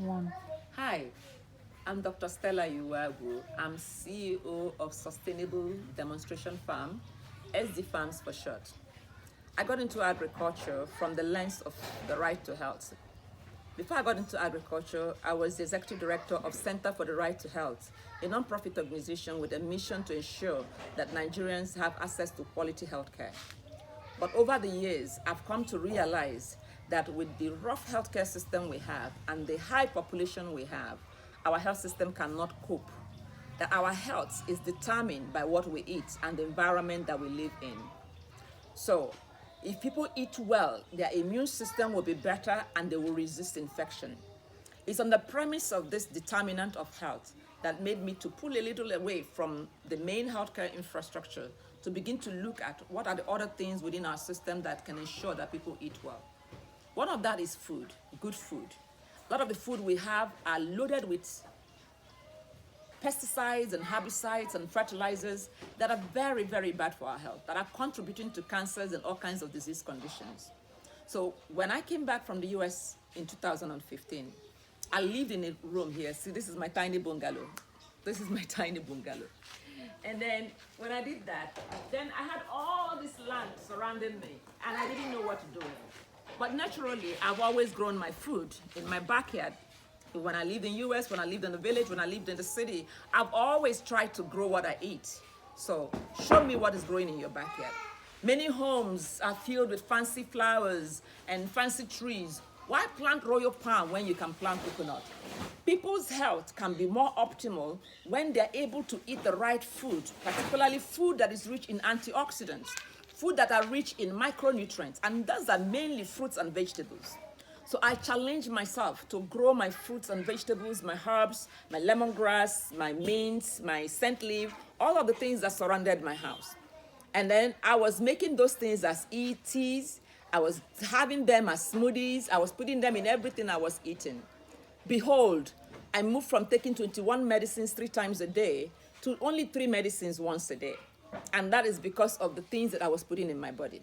One. Hi, I'm Dr. Stella Uwagu. I'm CEO of Sustainable Demonstration Farm, SDFarms for short. I got into agriculture from the lens of the right to health. Before I got into agriculture, I was the executive director of Center for the Right to Health, a non-profit organization with a mission to ensure that Nigerians have access to quality healthcare. But over the years, I've come to realize that with the rough healthcare system we have and the high population we have, our health system cannot cope. That our health is determined by what we eat and the environment that we live in. So, if people eat well, their immune system will be better and they will resist infection. It's on the premise of this determinant of health that made me to pull a little away from the main healthcare infrastructure to begin to look at what are the other things within our system that can ensure that people eat well. One of that is food, good food. A lot of the food we have are loaded with pesticides and herbicides and fertilizers that are very, very bad for our health, that are contributing to cancers and all kinds of disease conditions. So when I came back from the US in 2015, I lived in a room here. See, this is my tiny bungalow. This is my tiny bungalow. And then when I did that, then I had all this land surrounding me and I didn't know what to do. But naturally, I've always grown my food in my backyard. When I lived in US, when I lived in the village, when I lived in the city, I've always tried to grow what I eat. So show me what is growing in your backyard. Many homes are filled with fancy flowers and fancy trees. Why plant royal palm when you can plant coconut? People's health can be more optimal when they're able to eat the right food, particularly food that is rich in antioxidants, food that are rich in micronutrients, and those are mainly fruits and vegetables. So I challenge myself to grow my fruits and vegetables, my herbs, my lemongrass, my mint, my scent leaf, all of the things that surrounded my house. And then I was making those things as teas. I was having them as smoothies. I was putting them in everything I was eating. Behold, I moved from taking 21 medicines 3 times a day to only 3 medicines once a day. And that is because of the things that I was putting in my body.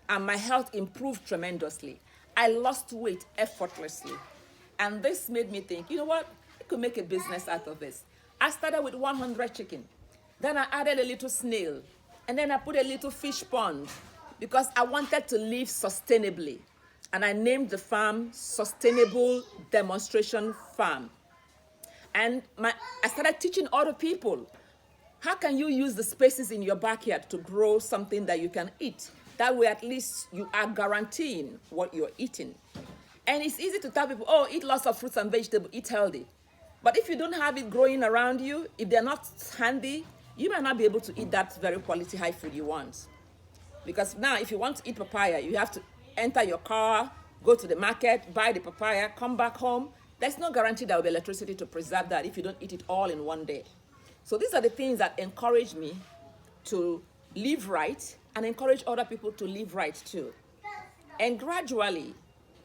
And my health improved tremendously. I lost weight effortlessly. And this made me think, you know what? I could make a business out of this. I started with 100 chicken. Then I added a little snail. And then I put a little fish pond because I wanted to live sustainably. And I named the farm Sustainable Demonstration Farm. And I started teaching other people, how can you use the spaces in your backyard to grow something that you can eat? That way, at least you are guaranteeing what you're eating. And it's easy to tell people, oh, eat lots of fruits and vegetables, eat healthy. But if you don't have it growing around you, if they're not handy, you might not be able to eat that very quality high food you want. Because now, if you want to eat papaya, you have to enter your car, go to the market, buy the papaya, come back home. There's no guarantee there will be electricity to preserve that if you don't eat it all in one day. So these are the things that encourage me to live right and encourage other people to live right too. And gradually,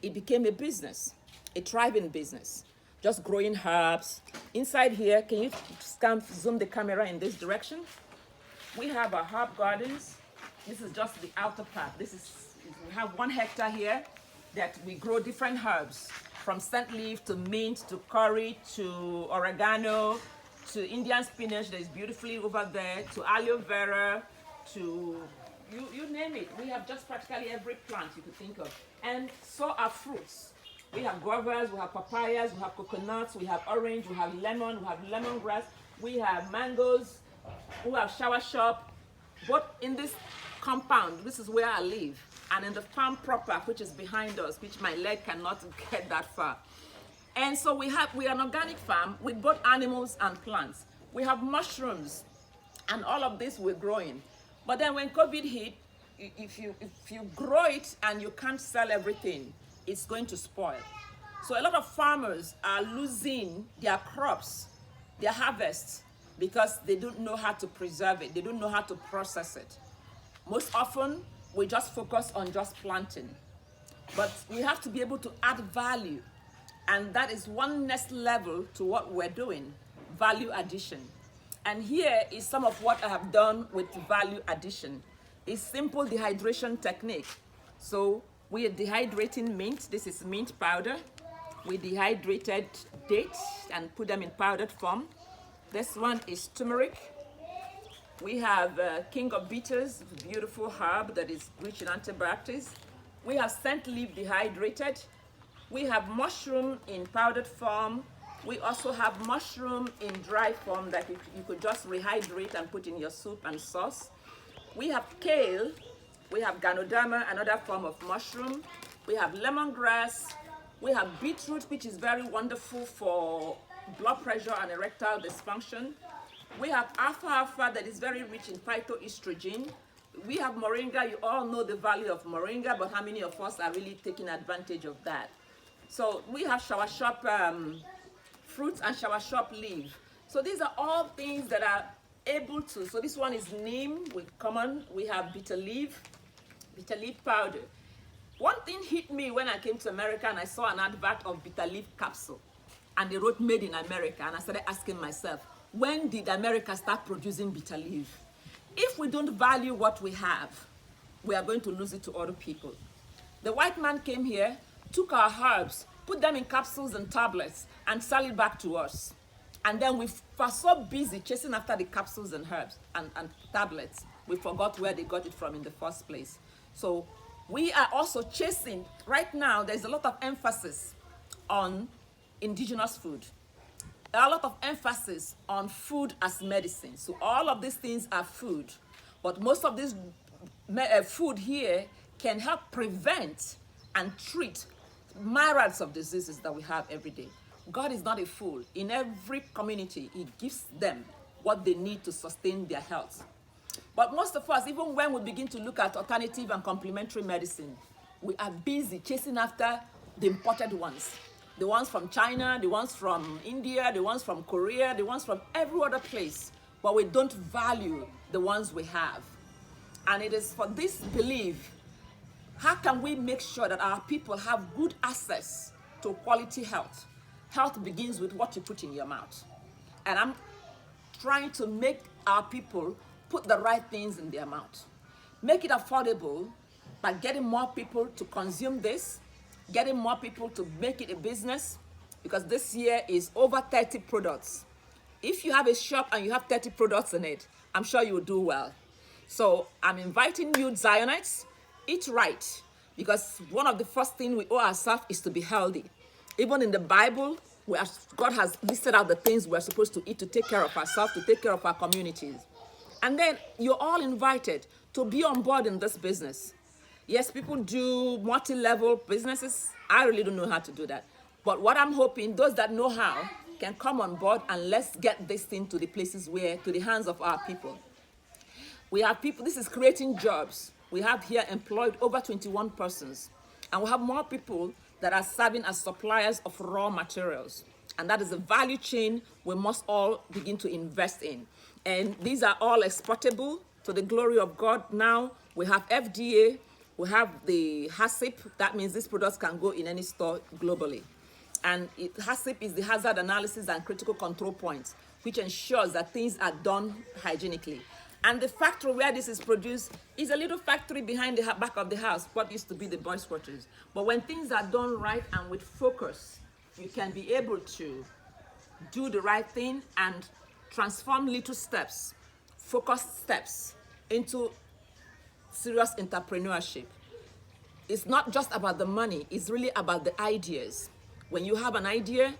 it became a business, a thriving business. Just growing herbs. Inside here, can you zoom the camera in this direction? We have our herb gardens. This is just the outer part. We have 1 hectare here that we grow different herbs, from scent leaf to mint to curry to oregano to Indian spinach that is beautifully over there, to aloe vera, to you name it. We have just practically every plant you could think of. And so are fruits. We have guavas, we have papayas, we have coconuts, we have orange, we have lemon, we have lemongrass, we have mangoes, we have shower shop. But in this compound, this is where I live, and in the farm proper, which is behind us, which my leg cannot get that far. And so we are an organic farm with both animals and plants. We have mushrooms, and all of this we're growing. But then when COVID hit, if you grow it and you can't sell everything, it's going to spoil. So a lot of farmers are losing their crops, their harvests, because they don't know how to preserve it. They don't know how to process it. Most often, we just focus on just planting. But we have to be able to add value. And that is one next level to what we're doing, value addition. And here is some of what I have done with value addition. It's simple dehydration technique. So we are dehydrating mint. This is mint powder. We dehydrated dates and put them in powdered form. This one is turmeric. We have king of bitters, beautiful herb that is rich in antibacterials. We have scent leaf dehydrated. We have mushroom in powdered form. We also have mushroom in dry form that you could just rehydrate and put in your soup and sauce. We have kale. We have ganoderma, another form of mushroom. We have lemongrass. We have beetroot, which is very wonderful for blood pressure and erectile dysfunction. We have alfalfa that is very rich in phytoestrogen. We have moringa. You all know the value of moringa, but how many of us are really taking advantage of that? So we have soursop fruits and soursop leaf. So these are all things that are able to. So this one is neem with common. We have bitterleaf powder. One thing hit me when I came to America and I saw an advert of bitterleaf capsule, and they wrote "Made in America," and I started asking myself, when did America start producing bitter leaf? If we don't value what we have, we are going to lose it to other people. The white man came here, took our herbs, put them in capsules and tablets, and sell it back to us. And then we were so busy chasing after the capsules and herbs and tablets, we forgot where they got it from in the first place. So we are also chasing, right now, there's a lot of emphasis on indigenous food. There are a lot of emphasis on food as medicine. So all of these things are food, but most of this food here can help prevent and treat myriads of diseases that we have every day. God is not a fool. In every community, he gives them what they need to sustain their health. But most of us, even when we begin to look at alternative and complementary medicine, we are busy chasing after the imported ones. The ones from China, the ones from India, the ones from Korea, the ones from every other place. But we don't value the ones we have. And it is for this belief, how can we make sure that our people have good access to quality health? Health begins with what you put in your mouth. And I'm trying to make our people put the right things in their mouth. Make it affordable by getting more people to consume this, getting more people to make it a business, because this year is over 30 products. If you have a shop and you have 30 products in it, I'm sure you will do well. So I'm inviting you, Zionites, eat right, because one of the first things we owe ourselves is to be healthy. Even in the Bible, God has listed out the things we're supposed to eat to take care of ourselves, to take care of our communities. And then you're all invited to be on board in this business. Yes, people do multi-level businesses. I really don't know how to do that. But what I'm hoping, those that know how can come on board, and let's get this thing to the places where, to the hands of our people. We have people, this is creating jobs. We have here employed over 21 persons. And we have more people that are serving as suppliers of raw materials. And that is a value chain we must all begin to invest in. And these are all exportable to the glory of God. Now we have FDA, we have the HACCP. That means these products can go in any store globally. And HACCP is the Hazard Analysis and Critical Control Points, which ensures that things are done hygienically. And the factory where this is produced is a little factory behind the back of the house, what used to be the boys' quarters. But when things are done right and with focus, you can be able to do the right thing and transform little steps, focused steps, into serious entrepreneurship. It's not just about the money, it's really about the ideas. When you have an idea,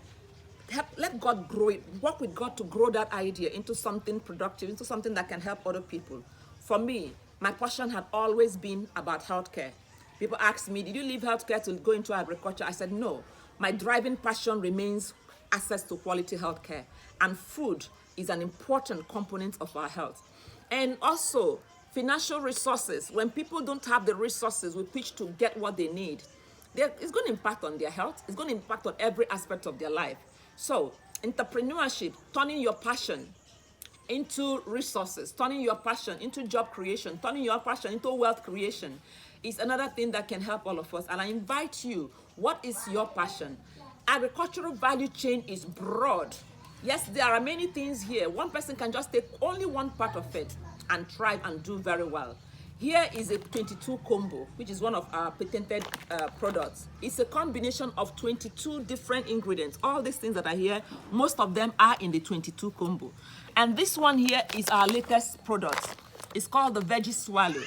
let God grow it. Work with God to grow that idea into something productive, into something that can help other people. For me, my passion had always been about healthcare. People ask me, did you leave healthcare to go into agriculture? I said, no. My driving passion remains access to quality healthcare. And food is an important component of our health. And also, financial resources. When people don't have the resources with which to get what they need, it's going to impact on their health. It's going to impact on every aspect of their life. So, entrepreneurship, turning your passion into resources, turning your passion into job creation, turning your passion into wealth creation is another thing that can help all of us. And I invite you, what is your passion? Agricultural value chain is broad. Yes, there are many things here. One person can just take only one part of it and thrive and do very well. Here is a 22 combo, which is one of our patented products. It's a combination of 22 different ingredients. All these things that are here, most of them are in the 22 combo. And this one here is our latest product. It's called the Veggie Swallow.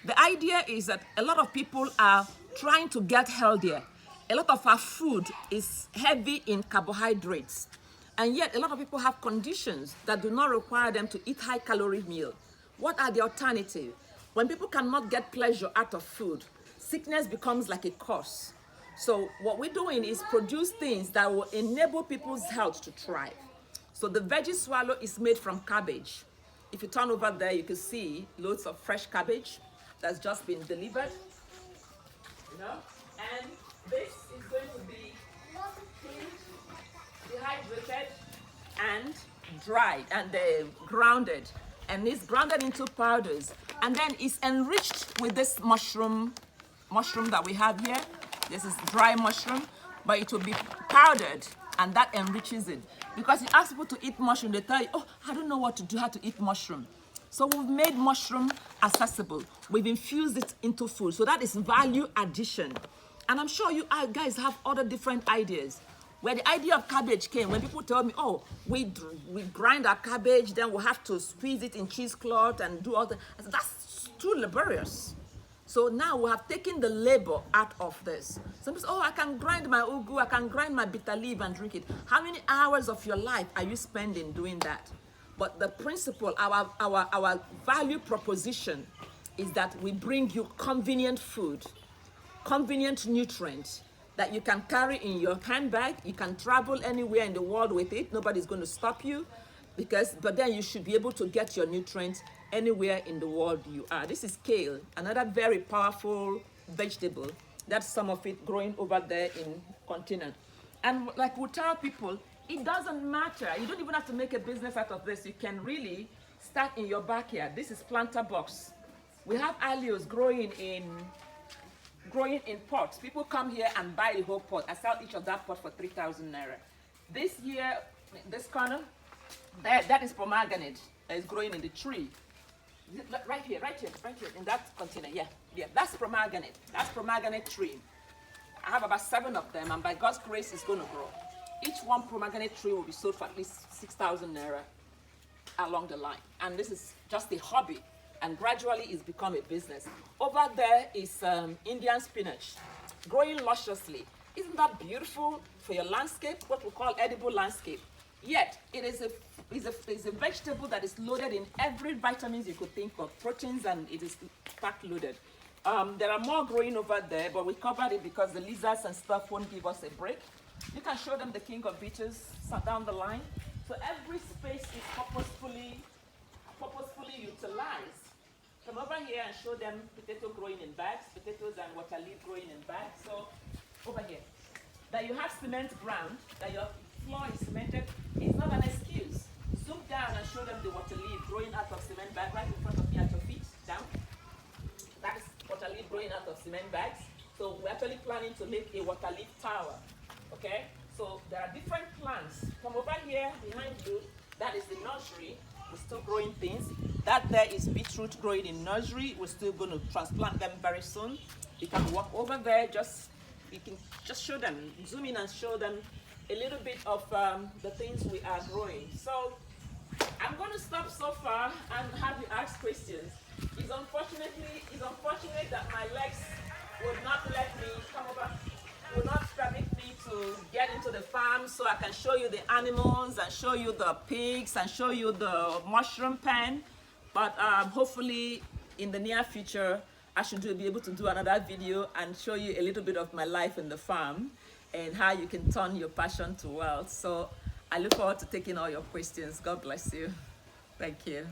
The idea is that a lot of people are trying to get healthier. A lot of our food is heavy in carbohydrates. And yet a lot of people have conditions that do not require them to eat high-calorie meal. What are the alternatives? When people cannot get pleasure out of food, sickness becomes like a curse. So what we're doing is produce things that will enable people's health to thrive. So the Veggie Swallow is made from cabbage. If you turn over there, you can see loads of fresh cabbage that's just been delivered. And this is going to be cleaned, dehydrated, and dried and grounded. And it's grounded into powders. And then it's enriched with this mushroom that we have here. This is dry mushroom, but it will be powdered, and that enriches it. Because you ask people to eat mushroom, they tell you, oh, I don't know what to do, how to eat mushroom. So we've made mushroom accessible. We've infused it into food. So that is value addition. And I'm sure you guys have other different ideas. Where the idea of cabbage came, when people tell me, oh, we grind our cabbage, then we'll have to squeeze it in cheesecloth and do all that. I said, that's too laborious. So now we have taken the labor out of this. Some people say, oh, I can grind my ugu, I can grind my bitter leaf and drink it. How many hours of your life are you spending doing that? But the principle, our value proposition is that we bring you convenient food, convenient nutrients, that you can carry in your handbag. You can travel anywhere in the world with it. Nobody's going to stop you, but then you should be able to get your nutrients anywhere in the world you are. This is kale, another very powerful vegetable. That's some of it growing over there in continent. And like we tell people, it doesn't matter. You don't even have to make a business out of this. You can really start in your backyard. This is planter box. We have aloes growing in pots. People come here and buy a whole pot. I sell each of that pot for 3,000 naira. This here, this corner, that is pomegranate that is growing in the tree. Right here, in that container. Yeah, that's pomegranate. That's pomegranate tree. I have about 7 of them, and by God's grace, it's going to grow. Each one pomegranate tree will be sold for at least 6,000 naira along the line. And this is just a hobby, and gradually it's become a business. Over there is Indian spinach, growing lusciously. Isn't that beautiful for your landscape, what we call edible landscape? Yet, it is a vegetable that is loaded in every vitamins you could think of, proteins, and it is packed loaded. There are more growing over there, but we covered it because the lizards and stuff won't give us a break. You can show them the king of beeches down the line. So every space is purposefully utilized. Come over here and show them potato growing in bags, potatoes and water leaf growing in bags. So over here, that you have cement ground, that your floor is cemented, is not an excuse. Zoom down and show them the water leaf growing out of cement bag right in front of me at your feet, down. That is water leaf growing out of cement bags. So we're actually planning to make a water leaf tower, okay? So there are different plants. Come over here behind you, that is the nursery. We're still growing things. That there is beetroot growing in nursery. We're still going to transplant them very soon. You can walk over there, you can just show them, zoom in and show them a little bit of the things we are growing. So I'm going to stop so far and have you ask questions. It's unfortunate that my legs would not let me come over, would not permit me to get into the farm so I can show you the animals and show you the pigs and show you the mushroom pen. But hopefully in the near future, I should be able to do another video and show you a little bit of my life in the farm and how you can turn your passion to wealth. So I look forward to taking all your questions. God bless you. Thank you.